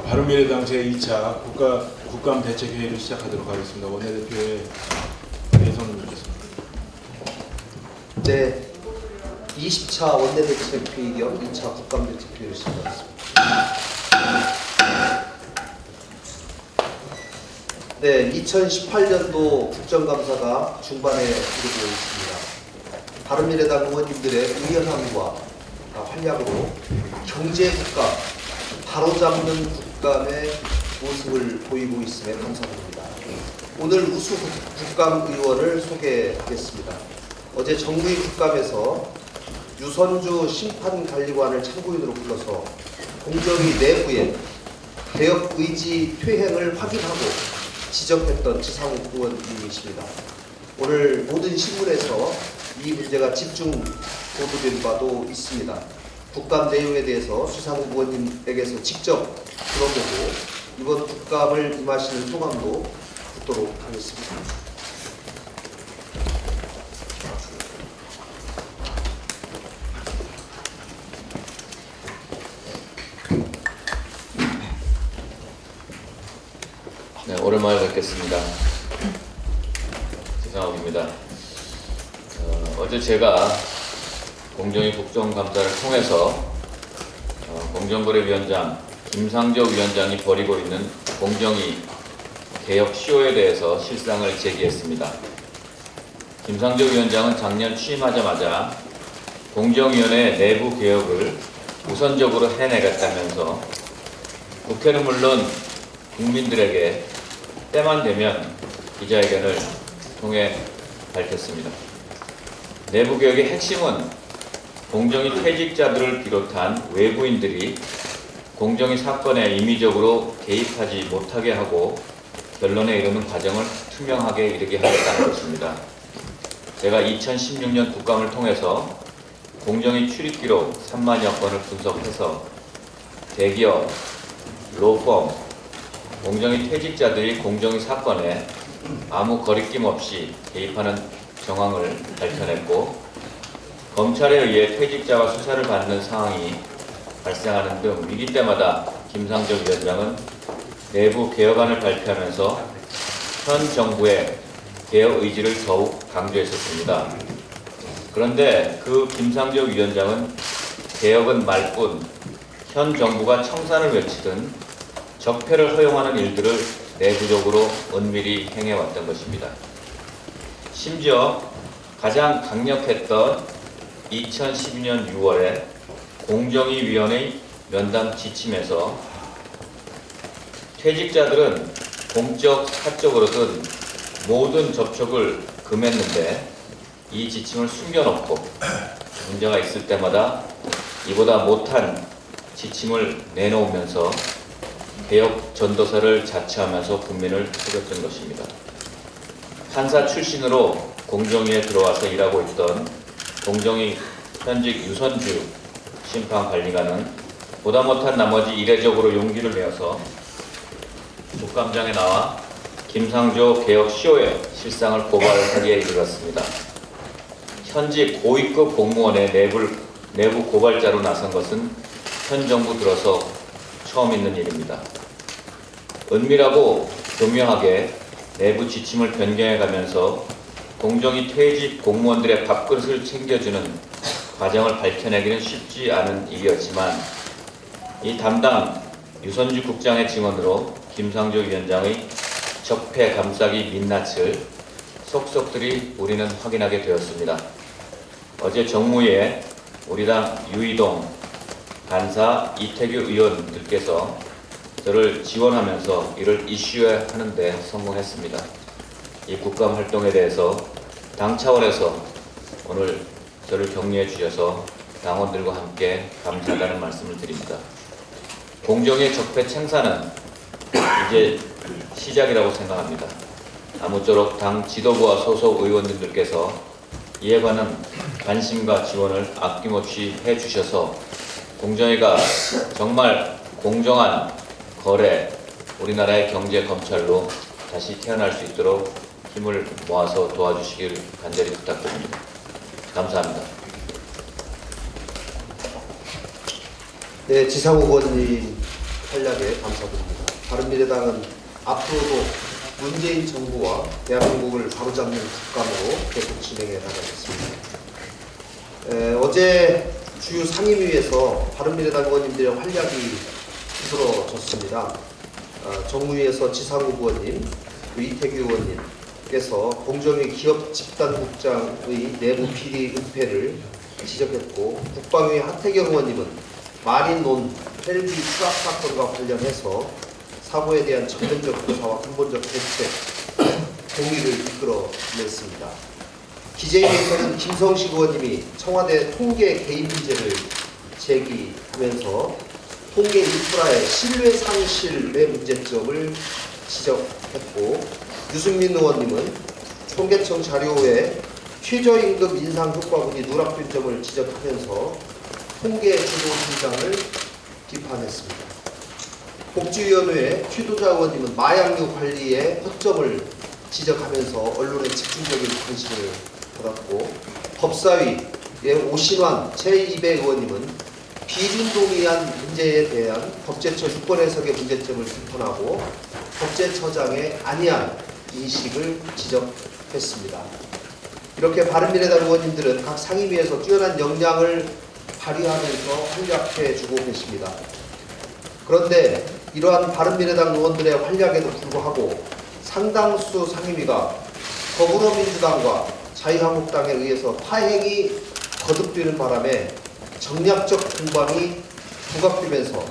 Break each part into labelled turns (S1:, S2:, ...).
S1: 바른미래당 제2차 국감 대책회의를 시작하도록 하겠습니다. 원내대표의 대선을 묻겠습니다.
S2: 네, 20차 원내대책회의 겸 2차 국감대책회의를 시작하겠습니다. 네, 2018년도 국정감사가 중반에 이르고 있습니다. 바른미래당 의원님들의 의연함과 활약으로 경제국감, 바로잡는 국감의 모습을 보이고 있음에 감사드립니다. 오늘 우수 국감 의원을 소개하겠습니다. 어제 정부의 국감에서 유선주 심판관리관을 참고인으로 불러서 공정위 내부의 개혁 의지 퇴행을 확인하고 지적했던 지상욱 의원님이십니다. 오늘 모든 신문에서 이 문제가 집중 보도된 바도 있습니다. 국감 내용에 대해서 지상욱 의원님에게서 직접 들어보고 이번 국감을 임하시는 소감도 듣도록 하겠습니다.
S3: 네, 오랜만에 뵙겠습니다. 지상욱입니다. 어제 제가 공정위 국정감사를 통해서 공정거래위원장 김상조 위원장이 벌이고 있는 공정위 개혁 시효에 대해서 실상을 제기했습니다. 김상조 위원장은 작년 취임하자마자 공정위원회 내부 개혁을 우선적으로 해내겠다면서 국회는 물론 국민들에게 때만 되면 기자회견을 통해 밝혔습니다. 내부 개혁의 핵심은 공정위 퇴직자들을 비롯한 외부인들이 공정위 사건에 임의적으로 개입하지 못하게 하고 결론에 이르는 과정을 투명하게 이르게 하겠다는 것입니다. 제가 2016년 국감을 통해서 공정위 출입기록 3만여 건을 분석해서 대기업, 로펌, 공정위 퇴직자들이 공정위 사건에 아무 거리낌 없이 개입하는 정황을 밝혀냈고, 검찰에 의해 퇴직자와 수사를 받는 상황이 발생하는 등 위기 때마다 김상조 위원장은 내부 개혁안을 발표하면서 현 정부의 개혁 의지를 더욱 강조했었습니다. 그런데 그 김상조 위원장은 개혁은 말뿐 현 정부가 청산을 외치든 적폐를 허용하는 일들을 내부적으로 은밀히 행해왔던 것입니다. 심지어 가장 강력했던 2012년 6월에 공정위위원회 면담 지침에서 퇴직자들은 공적, 사적으로든 모든 접촉을 금했는데 이 지침을 숨겨놓고 문제가 있을 때마다 이보다 못한 지침을 내놓으면서 개혁 전도사를 자처하면서 국민을 속였던 것입니다. 판사 출신으로 공정위에 들어와서 일하고 있던 공정위 현직 유선주 심판관리관은 보다 못한 나머지 이례적으로 용기를 내어서 국감장에 나와 김상조 개혁 시효의 실상을 고발하기에 이르렀습니다. 현직 고위급 공무원의 내부 고발자로 나선 것은 현 정부 들어서 처음 있는 일입니다. 은밀하고 교묘하게 내부 지침을 변경해가면서 공정위 퇴직 공무원들의 밥그릇을 챙겨주는 과정을 밝혀내기는 쉽지 않은 일이었지만 이 담당 유선주 국장의 증언으로 김상조 위원장의 적폐 감싸기 민낯을 속속들이 우리는 확인하게 되었습니다. 어제 정무위에 우리 당 유이동 간사 이태규 의원들께서 저를 지원하면서 이를 이슈화하는 데 성공했습니다. 이 국감 활동에 대해서 당 차원에서 오늘 저를 격려해 주셔서 당원들과 함께 감사하다는 말씀을 드립니다. 공정의 적폐 청산은 이제 시작이라고 생각합니다. 아무쪼록 당 지도부와 소속 의원님들께서 이에 관한 관심과 지원을 아낌없이 해주셔서 공정위가 정말 공정한 거래, 우리나라의 경제 검찰로 다시 태어날 수 있도록 힘을 모아서 도와주시길 간절히 부탁드립니다. 감사합니다.
S2: 네, 지상욱 의원님 활약에 감사드립니다. 바른미래당은 앞으로도 문재인 정부와 대한민국을 바로잡는 국감으로 계속 진행해 나가겠습니다. 어제 주요 상임위에서 바른미래당 의원님들의 활약이 휘두러졌습니다. 정무위에서 지상욱 의원님, 이태규 의원님께서 공정위 기업 집단국장의 내부 비리 은폐를 지적했고, 국방위 하태경 의원님은 마린논 헬기 추락 사건과 관련해서 사고에 대한 전면적 조사와 근본적 대책 동의를 이끌어냈습니다. 기재위에서는 김성식 의원님이 청와대 통계 개입 문제를 제기하면서 통계 인프라의 신뢰 상실의 문제점을 지적했고, 유승민 의원님은 통계청 자료에 최저임금 인상 효과분이 누락된 점을 지적하면서 통계 주도 현장을 비판했습니다. 복지위원회 최도자 의원님은 마약류 관리의 허점을 지적하면서 언론의 집중적인 관심을 받았고, 법사위의 오신환 제2배 의원님은 비준동의안 문제에 대한 법제처 유권 해석의 문제점을 비판하고 법제처장의 안이한 인식을 지적했습니다. 이렇게 바른미래당 의원님들은 각 상임위에서 뛰어난 역량을 발휘하면서 활약해주고 계십니다. 그런데 이러한 바른미래당 의원들의 활약에도 불구하고 상당수 상임위가 더불어민주당과 자유한국당에 의해서 파행이 거듭되는 바람에 정략적 공방이 부각되면서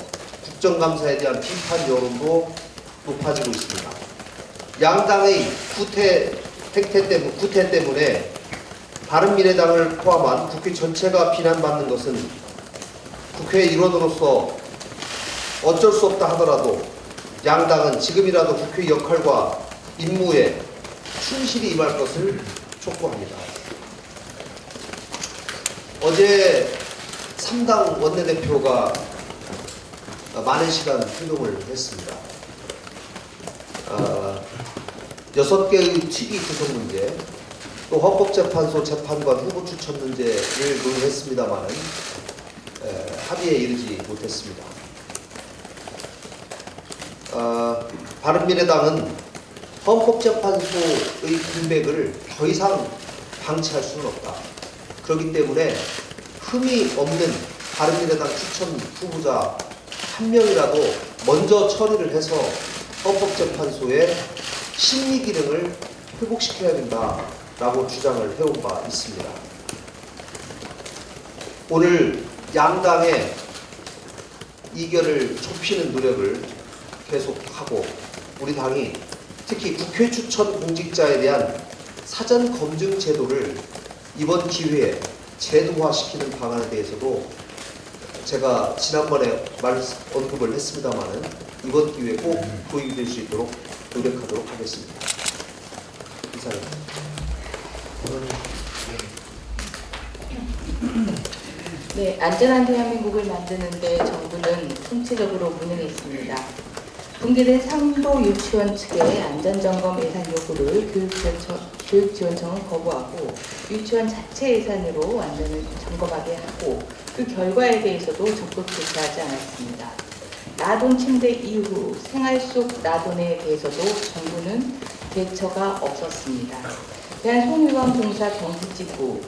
S2: 국정감사에 대한 비판 여론도 높아지고 있습니다. 양당의 구태 때문에 바른미래당을 포함한 국회 전체가 비난받는 것은 국회의 일원으로서 어쩔 수 없다 하더라도 양당은 지금이라도 국회 역할과 임무에 충실히 임할 것을 촉구합니다. 어제 3당 원내대표가 많은 시간 활동을 했습니다. 6개의 특위 구성 문제, 또 헌법재판소 재판관 후보 추천 문제를 논의했습니다만 합의에 이르지 못했습니다. 바른미래당은 헌법재판소의 공백을 더 이상 방치할 수는 없다. 그렇기 때문에 흠이 없는 바른미래당 추천 후보자 한 명이라도 먼저 처리를 해서 헌법재판소의 심리 기능을 회복시켜야 된다라고 주장을 해온 바 있습니다. 오늘 양당의 이견을 좁히는 노력을 계속하고, 우리 당이 특히 국회 추천 공직자에 대한 사전 검증 제도를 이번 기회에 제도화시키는 방안에 대해서도 제가 지난번에 언급을 했습니다마는 이번 기회에 꼭 도입이 될 수 있도록 노력하도록 하겠습니다. 이상입니다.
S4: 네, 안전한 대한민국을 만드는 데 정부는 총체적으로 무능했습니다. 붕괴된 상도 유치원 측의 안전점검 예산 요구를 교육지원청은 거부하고 유치원 자체 예산으로 안전을 점검하게 하고, 그 결과에 대해서도 적극 조사하지 않았습니다. 나돈 침대 이후 생활 속 나돈에 대해서도 정부는 대처가 없었습니다. 대한송유관공사 정기지구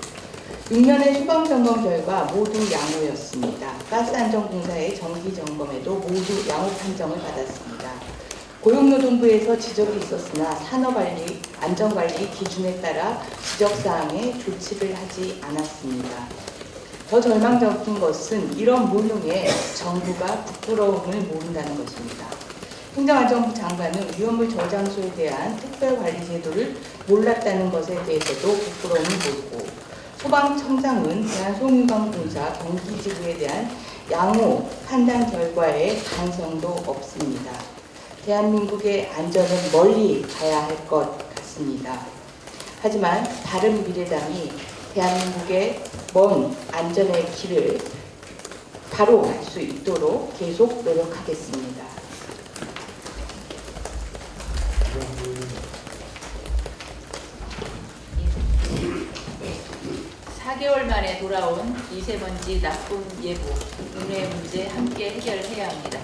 S4: 6년의 수방점검 결과 모두 양호였습니다. 가스안전공사의 정기점검에도 모두 양호 판정을 받았습니다. 고용노동부에서 지적이 있었으나 산업안전관리 기준에 따라 지적사항에 조치를 하지 않았습니다. 더 절망적인 것은 이런 무능에 정부가 부끄러움을 모른다는 것입니다. 행정안전부 장관은 위험물 저장소에 대한 특별관리 제도를 몰랐다는 것에 대해서도 부끄러움을 모르고, 소방청장은 대한송유관공사 경기지구에 대한 양호 판단 결과에 반성도 없습니다. 대한민국의 안전은 멀리 가야 할 것 같습니다. 하지만 바른미래당이 대한민국의 먼 안전의 길을 바로 갈 수 있도록 계속 노력하겠습니다.
S5: 3개월 만에 돌아온 미세먼지 나쁨 예보, 운해 문제 함께 해결해야 합니다.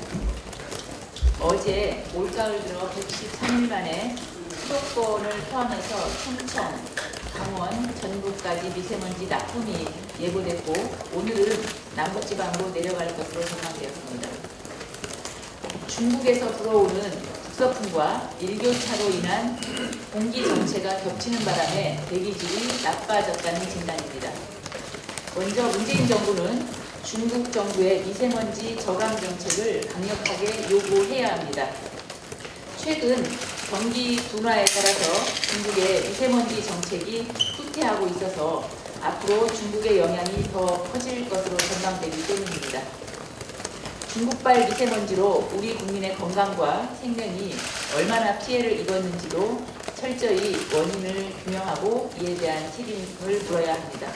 S5: 어제 올가을 들어 113일 만에 수도권을 포함해서 충청, 강원, 전국까지 미세먼지 나쁨이 예보됐고 오늘은 남부지방으로 내려갈 것으로 전망되었습니다. 중국에서 들어오는 북서풍과 일교차로 인한 공기 정체가 겹치는 바람에 대기질이 나빠졌다는 진단입니다. 먼저 문재인 정부는 중국 정부의 미세먼지 저감 정책을 강력하게 요구해야 합니다. 최근 경기 둔화에 따라서 중국의 미세먼지 정책이 후퇴하고 있어서 앞으로 중국의 영향이 더 커질 것으로 전망되기 때문입니다. 중국발 미세먼지로 우리 국민의 건강과 생명이 얼마나 피해를 입었는지도 철저히 원인을 규명하고 이에 대한 책임을 물어야 합니다.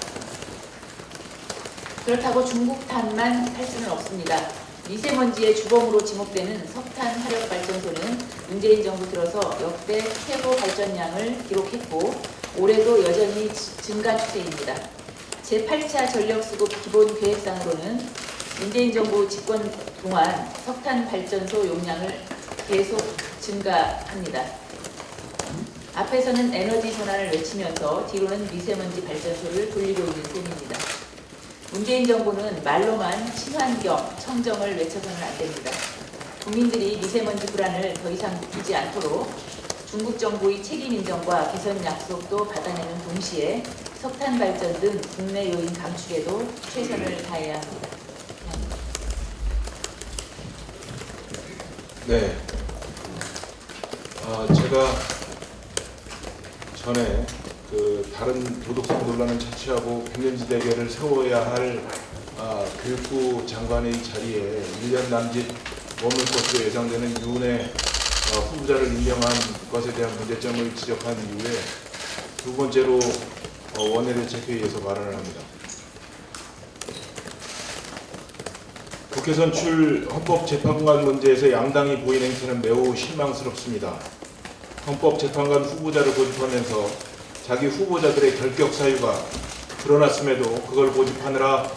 S5: 그렇다고 중국탄만 할 수는 없습니다. 미세먼지의 주범으로 지목되는 석탄 화력 발전소는 문재인 정부 들어서 역대 최고 발전량을 기록했고 올해도 여전히 증가 추세입니다. 제8차 전력수급 기본 계획상으로는 문재인 정부 집권 동안 석탄 발전소 용량을 계속 증가합니다. 앞에서는 에너지 전환을 외치면서 뒤로는 미세먼지 발전소를 돌리고 있는 셈입니다. 문재인 정부는 말로만 친환경, 청정을 외쳐서는 안 됩니다. 국민들이 미세먼지 불안을 더 이상 느끼지 않도록 중국 정부의 책임 인정과 개선 약속도 받아내는 동시에 석탄 발전 등 국내 요인 감축에도 최선을 다해야 합니다.
S1: 네. 제가 전에 다른 도덕성 논란을 차치하고 백년지 대계를 세워야 할 교육부 장관의 자리에 1년 남짓 머물 것으로 예상되는 윤의 후보자를 임명한 것에 대한 문제점을 지적한 이후에 두 번째로 원내대책회의에서 발언을 합니다. 국회 선출 헌법재판관 문제에서 양당이 보인 행태는 매우 실망스럽습니다. 헌법재판관 후보자를 고집하면서 자기 후보자들의 결격 사유가 드러났음에도 그걸 고집하느라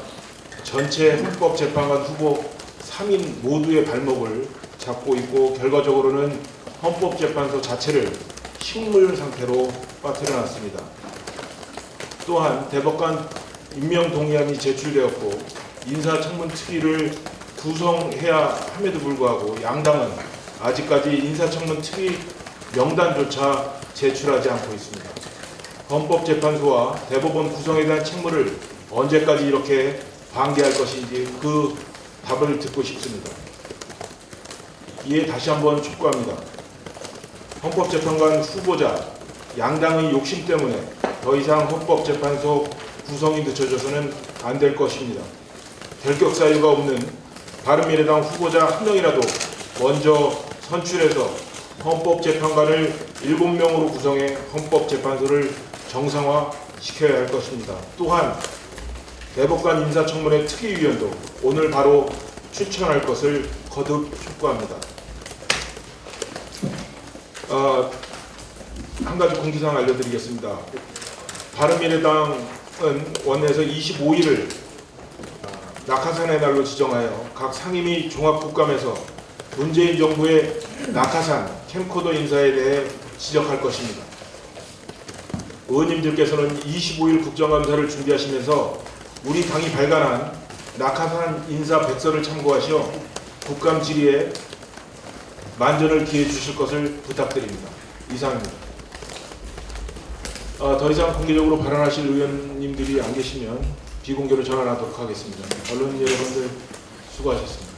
S1: 전체 헌법재판관 후보 3인 모두의 발목을 잡고 있고 결과적으로는 헌법재판소 자체를 식물 상태로 빠뜨려 놨습니다. 또한 대법관 임명 동의안이 제출되었고 인사청문 특위를 구성해야 함에도 불구하고 양당은 아직까지 인사청문 특위 명단조차 제출하지 않고 있습니다. 헌법재판소와 대법원 구성에 대한 책무를 언제까지 이렇게 방기할 것인지 그 답을 듣고 싶습니다. 이에 다시 한번 촉구합니다. 헌법재판관 후보자 양당의 욕심 때문에 더 이상 헌법재판소 구성이 늦춰져서는 안 될 것입니다. 결격 사유가 없는 바른미래당 후보자 한 명이라도 먼저 선출해서 헌법재판관을 7명으로 구성해 헌법재판소를 정상화시켜야 할 것입니다. 또한 대법관 인사청문회 특위위원도 오늘 바로 추천할 것을 거듭 촉구합니다. 한 가지 공지사항 알려드리겠습니다. 바른미래당은 원내에서 25일을 낙하산의 날로 지정하여 각 상임위 종합국감에서 문재인 정부의 낙하산 캠코더 인사에 대해 지적할 것입니다. 의원님들께서는 25일 국정감사를 준비하시면서 우리 당이 발간한 낙하산 인사 백서를 참고하시어 국감 질의에 만전을 기해 주실 것을 부탁드립니다. 이상입니다. 더 이상 공개적으로 발언하실 의원님들이 안 계시면 비공개로 전환하도록 하겠습니다. 언론 여러분들 수고하셨습니다.